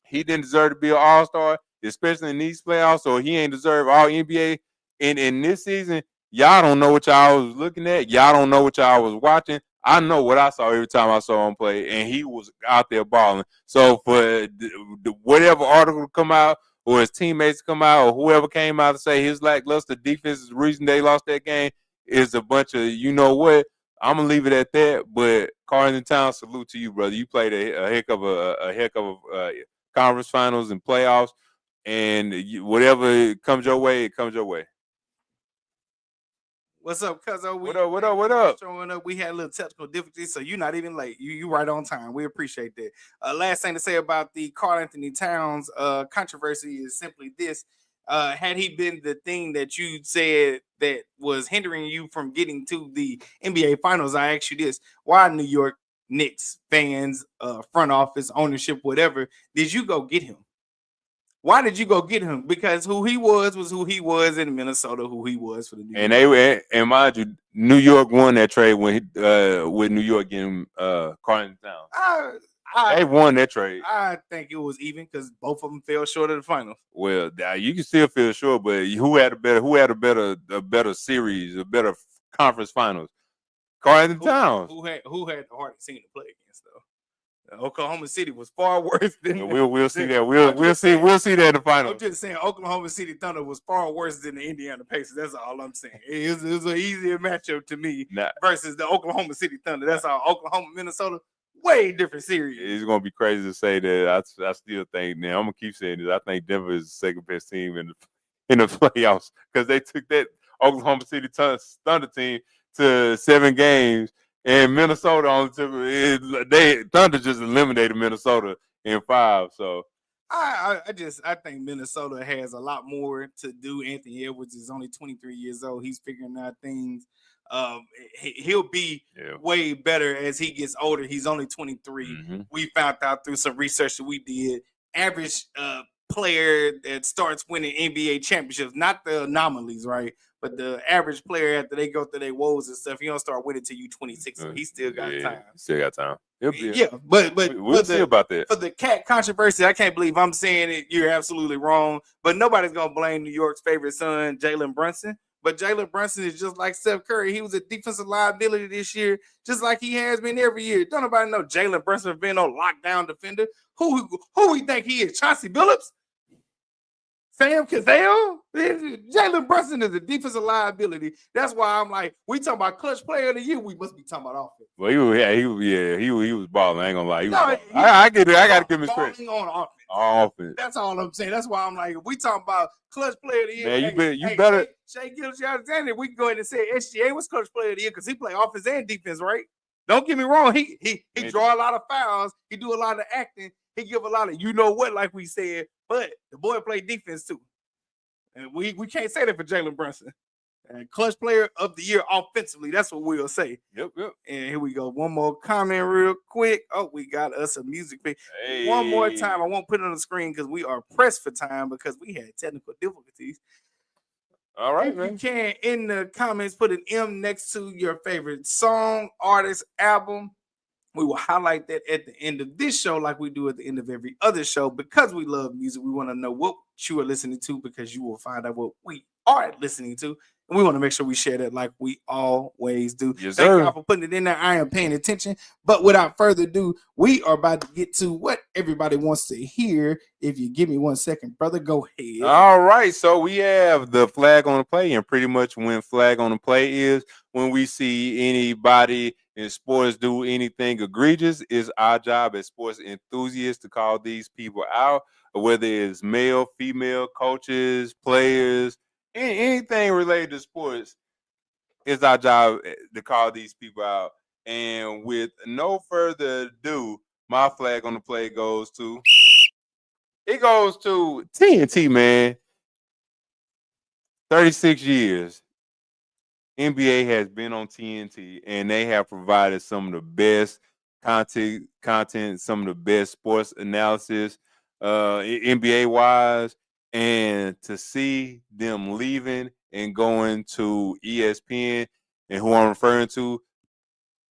he didn't deserve to be an All-Star, especially in these playoffs, or he ain't deserve All NBA in this season, y'all don't know what y'all was looking at. Y'all don't know what y'all was watching. I know what I saw every time I saw him play, and he was out there balling. So for whatever article come out or his teammates come out or whoever came out to say his lackluster defense is the reason they lost that game is a bunch of, you know what, I'm going to leave it at that. But Karl-Anthony Towns, salute to you, brother. You played a heck of a conference finals and playoffs, and whatever comes your way, it comes your way. What's up, Cuzzo? What up? Showing up. We had a little technical difficulties, so you're not even late. You right on time. We appreciate that. Last thing to say about the Karl-Anthony Towns controversy is simply this. Had he been the thing that you said that was hindering you from getting to the NBA Finals, I ask you this. Why New York Knicks fans, front office, ownership, whatever, did you go get him? Why did you go get him? Because who he was who he was in Minnesota, who he was for the New York. And mind you, New York won that trade when with New York getting Karl-Anthony Towns. They won that trade. I think it was even because both of them fell short of the finals. Well, you can still feel short, but who had a better series, a better conference finals? Karl-Anthony Towns. Who had the hardest team to play against though? Oklahoma City was far worse than. We'll see that. We'll see that in the finals. I'm just saying, Oklahoma City Thunder was far worse than the Indiana Pacers. That's all I'm saying. It was an easier matchup to me versus the Oklahoma City Thunder. That's all. Oklahoma, Minnesota, way different series. It's gonna be crazy to say that. I still think. Now I'm gonna keep saying this. I think Denver is the second best team in the playoffs because they took that Oklahoma City Thunder team to 7 games. And Minnesota Thunder just eliminated Minnesota in 5. So I think Minnesota has a lot more to do. Anthony Edwards is only 23 years old. He's figuring out things. He'll be way better as he gets older. He's only 23. Mm-hmm. We found out through some research that we did. Average player that starts winning NBA championships, not the anomalies, right? But the average player after they go through their woes and stuff, you don't start winning till you 26. So he still got time. Still got time. Yeah, but we'll see about that. For the cat controversy, I can't believe I'm saying it. You're absolutely wrong. But nobody's gonna blame New York's favorite son, Jalen Brunson. But Jalen Brunson is just like Steph Curry. He was a defensive liability this year, just like he has been every year. Don't nobody know Jalen Brunson being no lockdown defender. Who we think he is? Chauncey Billups? Sam Cassell? Jalen Brunson is a defensive liability. That's why I'm like, we talking about clutch player of the year. We must be talking about offense. Well, he was balling. I ain't gonna lie. I get it. I gotta give him his credit. On offense. Offense. That's all I'm saying. That's why I'm like, if we talking about clutch player of the year. Man, you better. Shea Gilgeous-Alexander, we can go ahead and say SGA was clutch player of the year because he play offense and defense, right? Don't get me wrong. He draw a lot of fouls. He do a lot of acting. He give a lot of you know what, like we said. But the boy play defense too, and we can't say that for Jalen Brunson. And clutch player of the year offensively. That's what we'll say. Yep. And here we go. One more comment real quick. Oh, we got us a music pick. Hey. One more time. I won't put it on the screen because we are pressed for time because we had technical difficulties. All right, if man. you can, in the comments, put an M next to your favorite song, artist, album. We will highlight that at the end of this show like we do at the end of every other show because we love music. We want to know what you are listening to because you will find out what we are listening to. And we want to make sure we share that like we always do. Yes, Thank sir. y'all for putting it in there. I am paying attention. But without further ado, we are about to get to what everybody wants to hear. If you give me 1 second, brother, go ahead. All right. So we have the flag on the play. And pretty much when flag on the play is when we see anybody in sports do anything egregious, it's our job as sports enthusiasts to call these people out, whether it's male, female, coaches, players, anything related to sports. It's our job to call these people out. And with no further ado, my flag on the play goes to TNT, man. 36 years. NBA has been on TNT, and they have provided some of the best content, some of the best sports analysis, NBA-wise. And to see them leaving and going to ESPN, and who I'm referring to,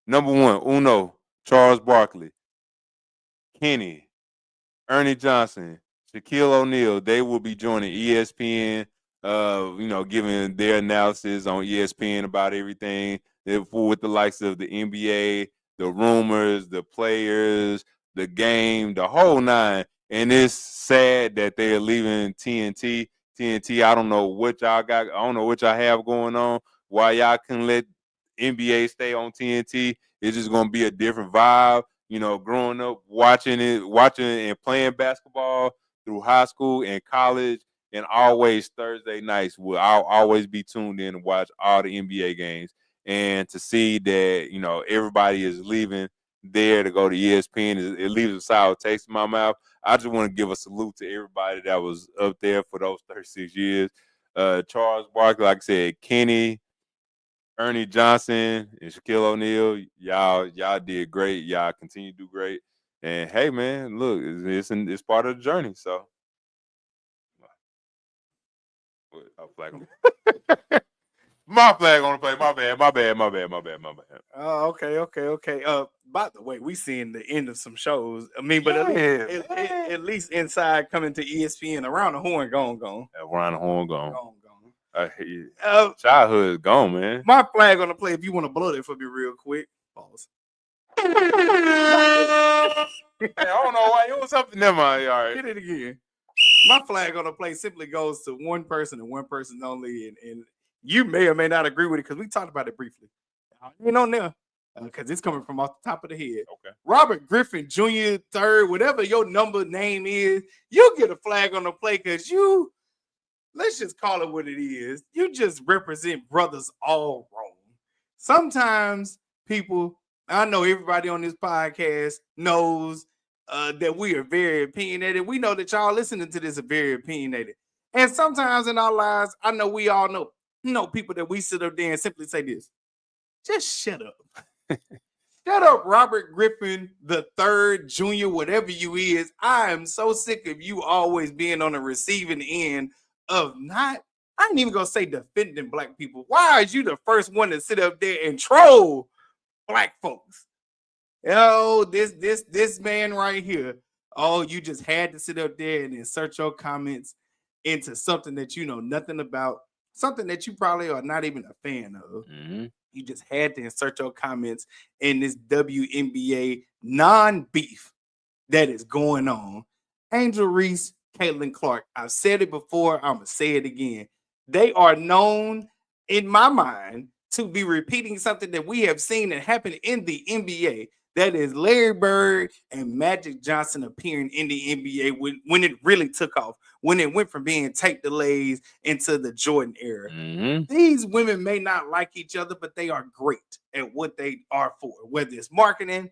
number one, Charles Barkley, Kenny, Ernie Johnson, Shaquille O'Neal, they will be joining ESPN, giving their analysis on ESPN about everything with the likes of the NBA, the rumors, the players, the game, the whole nine. And it's sad that they're leaving TNT. I don't know what y'all got. I don't know what y'all have going on. Why y'all can let NBA stay on TNT? It's just going to be a different vibe. Growing up, watching and playing basketball through high school and college, and always Thursday nights, I'll always be tuned in and watch all the NBA games. And to see that, everybody is leaving there to go to ESPN, it leaves a sour taste in my mouth. I just want to give a salute to everybody that was up there for those 36 years. Charles Barkley, like I said, Kenny, Ernie Johnson, and Shaquille O'Neal, y'all did great. Y'all continue to do great. And hey, man, look, it's part of the journey. So, my flag on the play. My bad. Oh, okay. By the way, we seeing the end of some shows. I mean, but at least inside coming to ESPN, around the horn, gone. Around the horn, gone. Gone. Childhood is gone, man. My flag on the play. If you want to blow it for me real quick, pause. Hey, I don't know why it was something. Never mind. All right. Hit it again. My flag on the play simply goes to one person and one person only, and you may or may not agree with it because we talked about it briefly. Ain't on there because it's coming from off the top of the head. Okay. Robert Griffin Jr. third, whatever your name is, you get a flag on the play because you. Let's just call it what it is. You just represent brothers all wrong. Sometimes people, I know everybody on this podcast knows that we are very opinionated. We know that y'all listening to this are very opinionated. And sometimes in our lives, I know we all know people that we sit up there and simply say this. just shut up. Shut up, Robert Griffin the third, junior, whatever you is. I am so sick of you always being on the receiving end of not, I ain't even gonna say defending black people. Why are you the first one to sit up there and troll black folks? Oh, this man right here. Oh, you just had to sit up there and insert your comments into something that you know nothing about, something that you probably are not even a fan of. Mm-hmm. You just had to insert your comments in this WNBA non-beef that is going on. Angel Reese, Caitlin Clark. I've said it before. I'm going to say it again. They are known, in my mind, to be repeating something that we have seen that happened in the NBA. That is Larry Bird and Magic Johnson appearing in the NBA when it really took off, when it went from being tape delays into the Jordan era. Mm-hmm. These women may not like each other, but they are great at what they are for, whether it's marketing,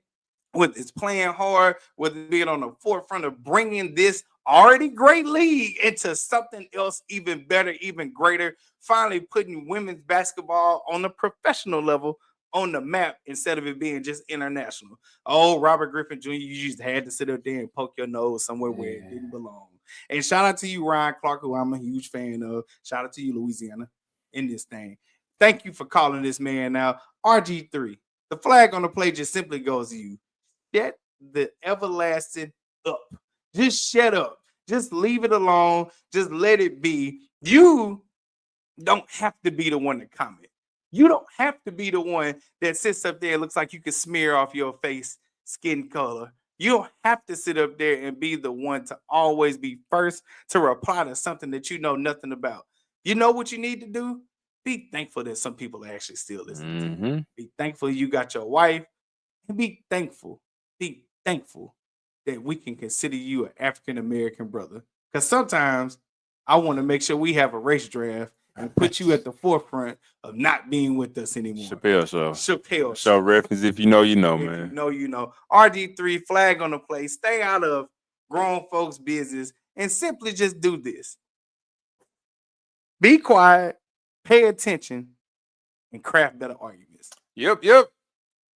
whether it's playing hard, whether it's being on the forefront of bringing this already great league into something else even better, even greater, finally putting women's basketball on the professional level on the map instead of it being just international. Oh, Robert Griffin Jr., you just had to sit up there and poke your nose somewhere where it didn't belong. And shout out to you, Ryan Clark, who I'm a huge fan of. Shout out to you, Louisiana, in this thing. Thank you for calling this man out. RG3, the flag on the play just simply goes to you. Shut the everlasting up. Just shut up. Just leave it alone. Just let it be. You don't have to be the one to comment. You don't have to be the one that sits up there and looks like you can smear off your face skin color. You don't have to sit up there and be the one to always be first to reply to something that you know nothing about. You know what you need to do? Be thankful that some people are actually still listening to you. Be thankful you got your wife. And be thankful that we can consider you an African-American brother. Because sometimes I want to make sure we have a race draft and put you at the forefront of not being with us anymore. Chappelle show reference. If you know, you know, man. You know. RD3, flag on the play. Stay out of grown folks' business and simply just do this. Be quiet, pay attention, and craft better arguments. Yep.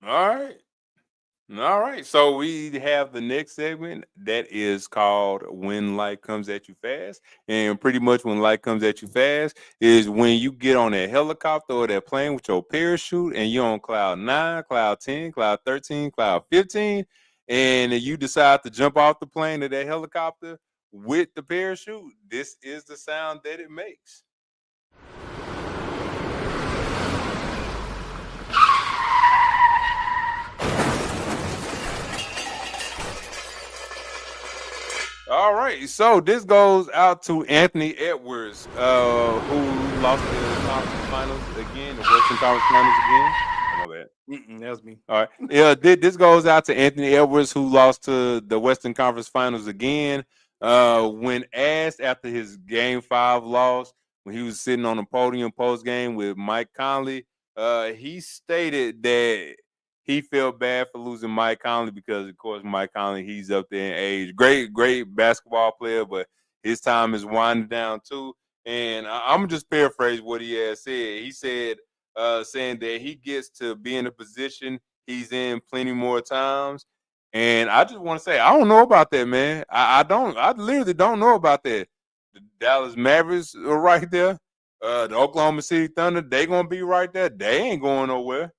All right. So we have the next segment that is called When Life Comes at You Fast. And pretty much when life comes at you fast is when you get on that helicopter or that plane with your parachute and you're on cloud 9, cloud 10, cloud 13, cloud 15, and you decide to jump off the plane or that helicopter with the parachute. This is the sound that it makes. All right, so this goes out to Anthony Edwards, who lost the conference finals again, the Western Conference Finals again. Oh, my bad. That was me. All right, yeah, this goes out to Anthony Edwards, who lost to the Western Conference Finals again. When asked after his Game 5 loss, when he was sitting on the podium post-game with Mike Conley, he stated that he felt bad for losing Mike Conley because, of course, Mike Conley, he's up there in age. Great basketball player, but his time is winding down too. And I'm going to just paraphrase what he has said. He said, saying that he gets to be in a position he's in plenty more times. And I just want to say, I don't know about that, man. I literally don't know about that. The Dallas Mavericks are right there. The Oklahoma City Thunder, they going to be right there. They ain't going nowhere.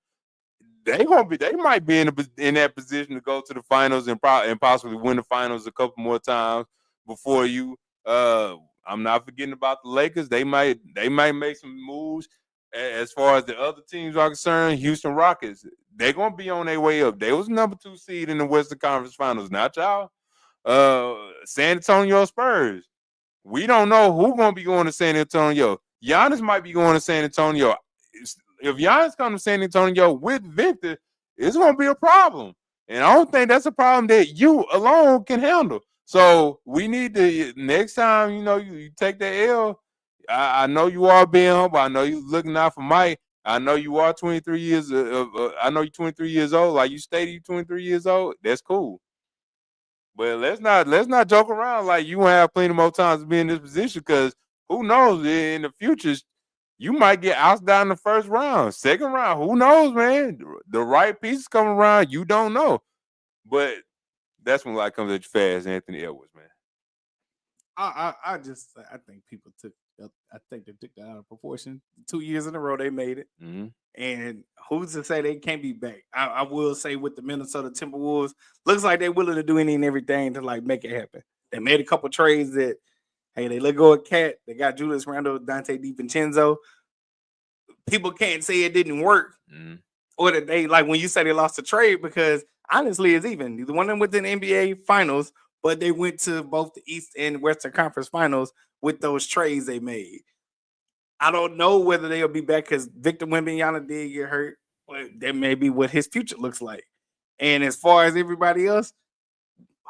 They might be in that position to go to the finals and possibly win the finals a couple more times before you. I'm not forgetting about the Lakers. They might make some moves. As far as the other teams are concerned, Houston Rockets, they're gonna be on their way up. They was number 2 seed in the Western Conference Finals, not y'all. San Antonio Spurs. We don't know who's gonna be going to San Antonio. Giannis might be going to San Antonio. If Giannis comes to San Antonio with Victor, it's going to be a problem. And I don't think that's a problem that you alone can handle. So we need to, next time, you take that L, I know you are being humble. I know you're looking out for Mike. I know you are 23 years I know you're 23 years old. Like you stated, you're 23 years old. That's cool. But let's not joke around like you won't have plenty more times to be in this position because who knows in the future, you might get ousted down in the first round, second round. Who knows, man? The right pieces come around, you don't know. But that's when light comes at you fast, Anthony Edwards, man. I think people I think they took that out of proportion. 2 years in a row they made it. Mm-hmm. And who's to say they can't be back? I will say with the Minnesota Timberwolves, looks like they're willing to do anything and everything to like make it happen. They made a couple trades that, hey, they let go of Cat. They got Julius Randle, Dante DiVincenzo. People can't say it didn't work, or that they like when you say they lost a trade, because honestly, it's even. Neither one of them went to the NBA Finals, but they went to both the East and Western Conference Finals with those trades they made. I don't know whether they'll be back because Victor Wembanyama did get hurt, but that may be what his future looks like. And as far as everybody else,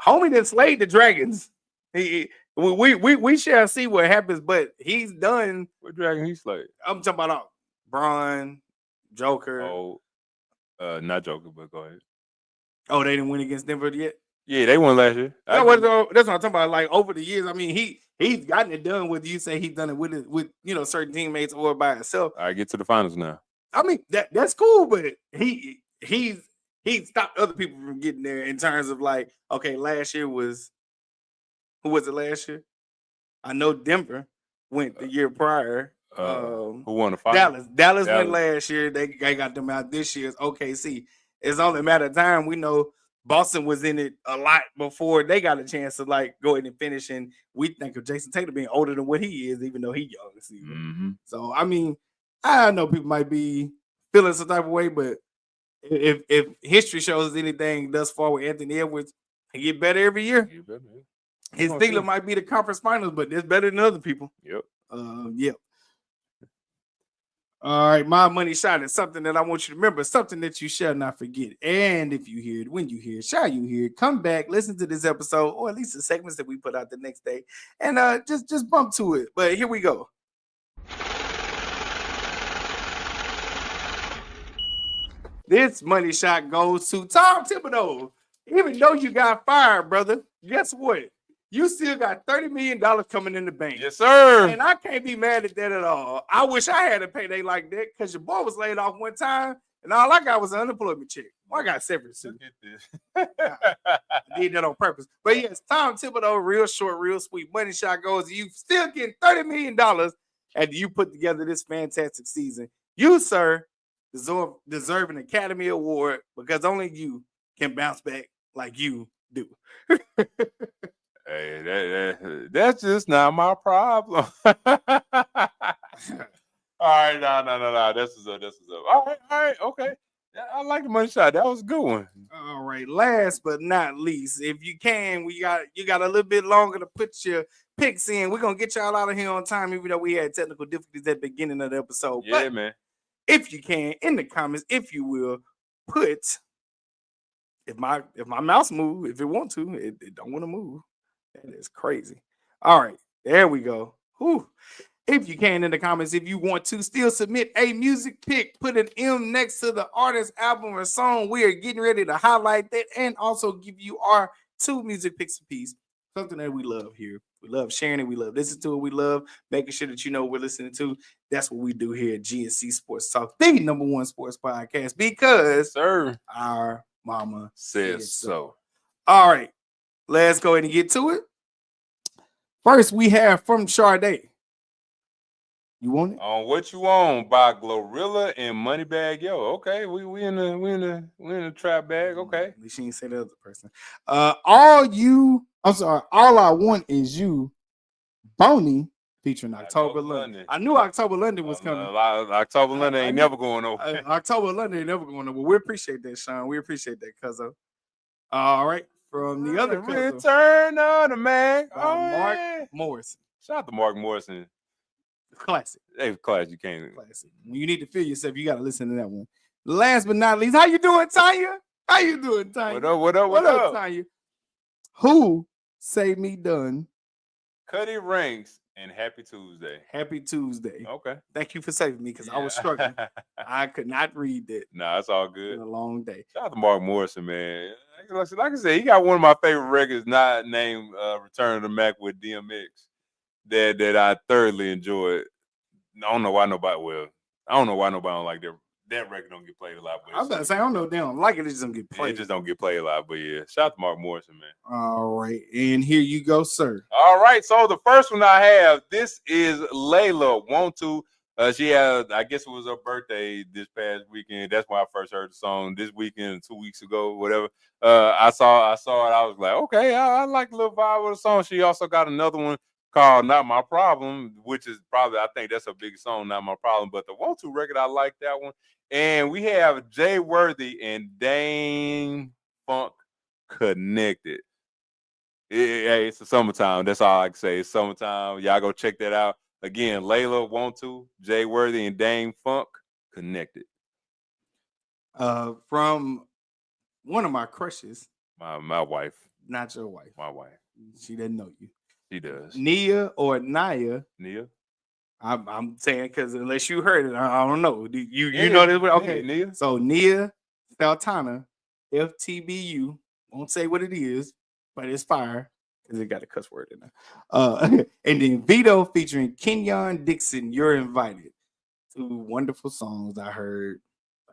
homie that slayed the Dragons. We shall see what happens, but he's done. What Dragon he slayed? I'm talking about Braun, Joker. Oh, not Joker, but go ahead. Oh, they didn't win against Denver yet? Yeah, they won last year. That's what I'm talking about. Like over the years, I mean, he's gotten it done with. You say he's done it with certain teammates or by himself. I get to the finals now. I mean that's cool, but he stopped other people from getting there in terms of like, okay, last year was who was it last year? I know Denver went the year prior. Who won the finals? Dallas went last year. They got them out this year. It's OKC. It's only a matter of time. We know Boston was in it a lot before they got a chance to like go ahead and finish. And we think of Jason Tatum being older than what he is, even though he's young. Mm-hmm. So I mean, I know people might be feeling some type of way, but if history shows anything thus far with Anthony Edwards, he get better every year. His Steelers might be the conference finals, but it's better than other people. Yep. Yep. All right, my money shot is something that I want you to remember, something that you shall not forget. And if you hear it, when you hear it, shall you hear it, come back, listen to this episode, or at least the segments that we put out the next day, and just bump to it. But here we go. This money shot goes to Tom Thibodeau. Even though you got fired, brother, guess what? You still got $30 million coming in the bank. Yes, sir. And I can't be mad at that at all. I wish I had a payday like that because your boy was laid off one time and all I got was an unemployment check. Well, I got severance. Look at this. I did that on purpose. But yes, Tom Thibodeau, real short, real sweet. Money shot goes. You still getting $30 million after you put together this fantastic season. You, sir, deserve an Academy Award because only you can bounce back like you do. Hey, that's just not my problem. All right, no. This is up. All right, okay. I like the money shot. That was a good one. All right. Last but not least, if you can, you got a little bit longer to put your picks in. We're gonna get y'all out of here on time, even though we had technical difficulties at the beginning of the episode. Yeah, but man. If you can, in the comments, if you will, put if my mouse move, if it want to, it don't want to move. That is crazy. All right, there we go. Whew. If you can, in the comments, if you want to still submit a music pick, put an M next to the artist, album, or song. We are getting ready to highlight that and also give you our 2 music picks apiece. Something that we love here. We love sharing it. We love listening to it. We love making sure that you know what we're listening to. That's what we do here at G&C Sports Talk, the #1 sports podcast, because our mama said so. All right. Let's go ahead and get to it. First, we have from Sade. You want it? On What You Want by Glorilla and Moneybagg Yo. Okay, we in the trap bag. Okay. At least she didn't say the other person. All I Want Is You, Boney, featuring October London. I knew October London was coming. October London ain't never going over. October London ain't never going over. We appreciate that, Sean. We appreciate that, cuzzo. All right. From the other Return of the Man. Mark Morrison. Shout out to Mark Morrison. Classic. Hey, classic. You can't. Classic. When you need to feel yourself, you got to listen to that one. Last but not least, how you doing, Tanya? What up, Tanya? Who Say Me Done? Cuddy Ranks and Happy Tuesday. Happy Tuesday. Okay. Thank you for saving me because I was struggling. I could not read that. Nah, it's all good. It's been a long day. Shout out to Mark Morrison, man. Like I said, he got one of my favorite records, not named Return of the Mac with DMX, that I thoroughly enjoyed. I don't know why nobody. Well, I don't know why nobody don't like that record. Don't get played a lot. But I was about to say, I don't know if they don't like it. It just don't get played. It just don't get played a lot. But yeah, shout out to Mark Morrison, man. All right, and here you go, sir. All right, so the first one I have, this is Layla Want To. She had, I guess it was her birthday this past weekend. That's when I first heard the song. This weekend, 2 weeks ago, whatever. I saw it. I was like, okay, I like the little vibe of the song. She also got another one called Not My Problem, which is probably, I think that's a big song, Not My Problem. But the Want To record, I like that one. And we have Jay Worthy and Dane Funk Connected. Hey, it's the summertime. That's all I can say. It's summertime. Y'all go check that out. Again, Layla Want To, Jay Worthy, and Dane Funk Connected. From one of my crushes. My wife. Not your wife. My wife. She doesn't know you. She does. Nia or Naya. Nia? I'm saying because unless you heard it, I don't know. You know this? Okay. Nia. So Nia Sultana, FTBU. Won't say what it is, but it's fire. Because it got a cuss word in there. And then Vito featuring Kenyon Dixon, You're Invited. 2 wonderful songs I heard.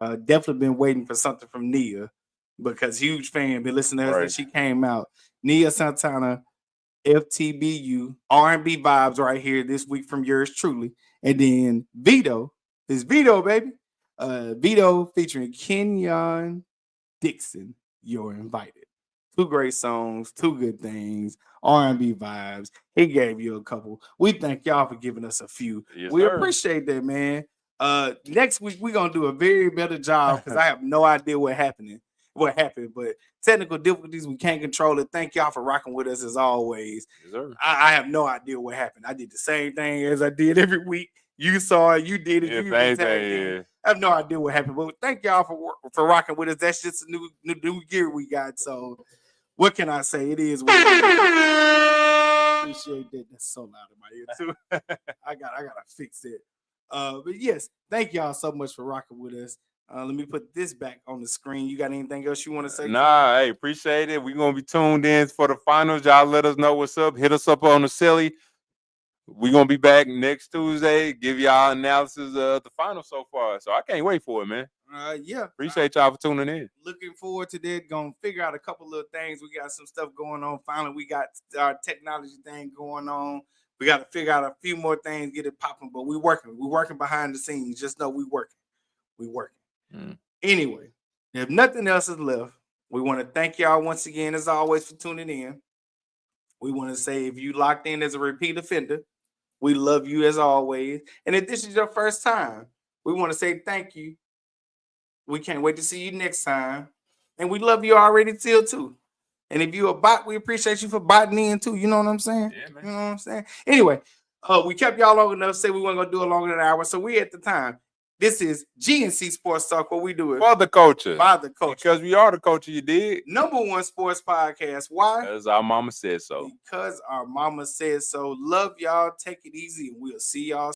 Definitely been waiting for something from Nia because huge fan. Been listening to her since she came out. Nia Santana, FTBU, R&B vibes right here this week from yours truly. And then Vito, it's Vito, baby. Vito featuring Kenyon Dixon, You're Invited. 2 great songs, 2 good things, R&B vibes. He gave you a couple. We thank y'all for giving us a few. Yes, we sir. appreciate that, man. Next week we're gonna do a very better job because I have no idea what happened, but technical difficulties, we can't control it. Thank y'all for rocking with us as always. Yes, sir. I have no idea what happened. I did the same thing as I did every week. You saw it, you did it. Yeah, you same tagged thing, in. yeah. I have no idea what happened, but thank y'all for rocking with us. That's just a new gear we got. So what can I say? It is what it is. Appreciate that. That's so loud in my ear too. I gotta fix it. But yes, thank y'all so much for rocking with us. Let me put this back on the screen. You got anything else you want to say? Nah, hey, appreciate it. We're gonna be tuned in for the finals. Y'all let us know what's up. Hit us up on the silly. We're gonna be back next Tuesday. Give y'all analysis of the finals so far. So I can't wait for it, man. Yeah. Appreciate y'all for tuning in. Looking forward to that. Gonna figure out a couple little things. We got some stuff going on. Finally, we got our technology thing going on. We got to figure out a few more things, get it popping. But we're working behind the scenes. Just know we working. Anyway, if nothing else is left, we want to thank y'all once again, as always, for tuning in. We want to say if you locked in as a repeat offender, we love you as always. And if this is your first time, we want to say thank you. We can't wait to see you next time. And we love you already too. And if you a bot, we appreciate you for botting in too. You know what I'm saying? Yeah, man. You know what I'm saying? Anyway, we kept y'all long enough, say we weren't going to do it longer than an hour. So we at the time. This is G&C Sports Talk, where we do it For the culture. by the culture. Because we are the culture, you did. #1 sports podcast. Why? Because our mama said so. Because our mama said so. Love y'all. Take it easy. And we'll see y'all